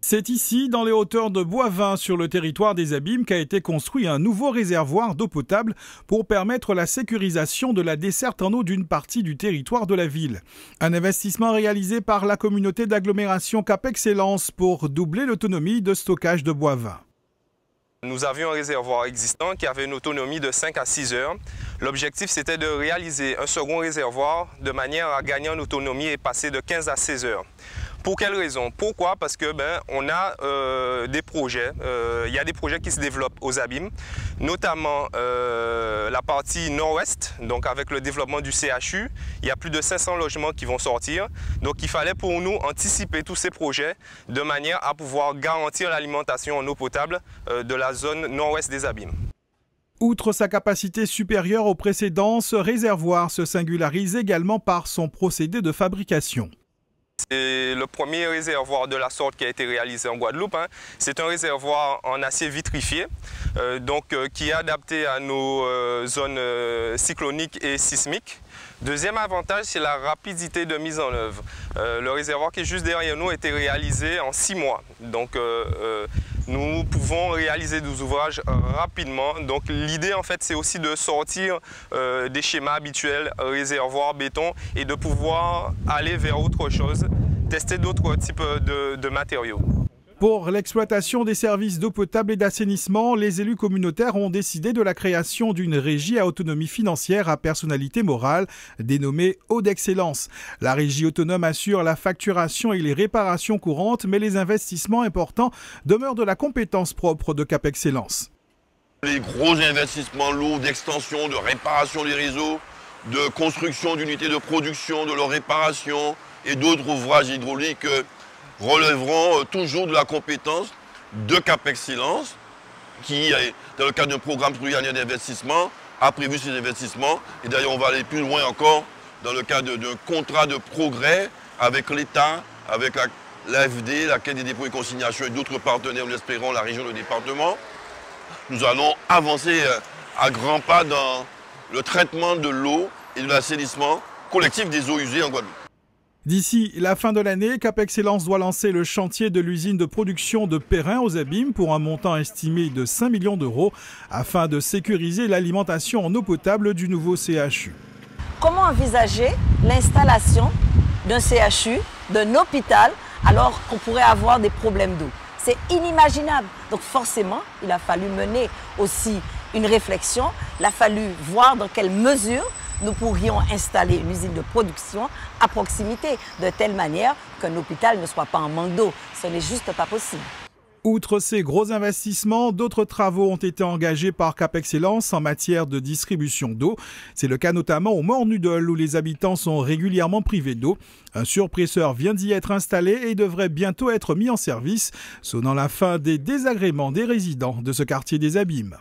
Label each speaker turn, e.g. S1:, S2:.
S1: C'est ici, dans les hauteurs de Boivin, sur le territoire des Abîmes, qu'a été construit un nouveau réservoir d'eau potable pour permettre la sécurisation de la desserte en eau d'une partie du territoire de la ville. Un investissement réalisé par la communauté d'agglomération Cap Excellence pour doubler l'autonomie de stockage de Boivin.
S2: Nous avions un réservoir existant qui avait une autonomie de 5 à 6 heures. L'objectif, c'était de réaliser un second réservoir de manière à gagner en autonomie et passer de 15 à 16 heures. Pour quelle raison? Pourquoi? Parce que on a des projets, il y a des projets qui se développent aux Abîmes, notamment la partie nord-ouest, donc avec le développement du CHU, il y a plus de 500 logements qui vont sortir. Donc il fallait pour nous anticiper tous ces projets de manière à pouvoir garantir l'alimentation en eau potable de la zone nord-ouest des Abîmes.
S1: Outre sa capacité supérieure aux précédents, ce réservoir se singularise également par son procédé de fabrication.
S2: C'est le premier réservoir de la sorte qui a été réalisé en Guadeloupe. C'est un réservoir en acier vitrifié, qui est adapté à nos zones cycloniques et sismiques. Deuxième avantage, c'est la rapidité de mise en œuvre. Le réservoir qui est juste derrière nous a été réalisé en 6 mois. Donc nous pouvons réaliser des ouvrages rapidement. Donc l'idée en fait c'est aussi de sortir des schémas habituels, réservoir, béton, et de pouvoir aller vers autre chose, tester d'autres types de matériaux.
S1: Pour l'exploitation des services d'eau potable et d'assainissement, les élus communautaires ont décidé de la création d'une régie à autonomie financière à personnalité morale, dénommée Eau d'Excellence. La régie autonome assure la facturation et les réparations courantes, mais les investissements importants demeurent de la compétence propre de Cap Excellence.
S3: Les gros investissements lourds d'extension, de réparation des réseaux, de construction d'unités de production, de leur réparation et d'autres ouvrages hydrauliques relèveront toujours de la compétence de Cap Excellence qui, dans le cadre d'un programme pluriannuel d'investissement, a prévu ces investissements. Et d'ailleurs, on va aller plus loin encore dans le cadre d'un contrat de progrès avec l'État, avec l'AFD, la Caisse des dépôts et consignations et d'autres partenaires, nous l'espérons, la région, le département. Nous allons avancer à grands pas dans le traitement de l'eau et de l'assainissement collectif des eaux usées en Guadeloupe.
S1: D'ici la fin de l'année, Cap Excellence doit lancer le chantier de l'usine de production de Perrin aux Abîmes pour un montant estimé de 5 millions d'euros afin de sécuriser l'alimentation en eau potable du nouveau CHU.
S4: Comment envisager l'installation d'un CHU, d'un hôpital, alors qu'on pourrait avoir des problèmes d'eau? C'est inimaginable. Donc forcément, il a fallu mener aussi une réflexion, il a fallu voir dans quelle mesure nous pourrions installer une usine de production à proximité, de telle manière qu'un hôpital ne soit pas en manque d'eau. Ce n'est juste pas possible.
S1: Outre ces gros investissements, d'autres travaux ont été engagés par Cap Excellence en matière de distribution d'eau. C'est le cas notamment au Morne-Udol où les habitants sont régulièrement privés d'eau. Un surpresseur vient d'y être installé et devrait bientôt être mis en service, sonnant la fin des désagréments des résidents de ce quartier des Abîmes.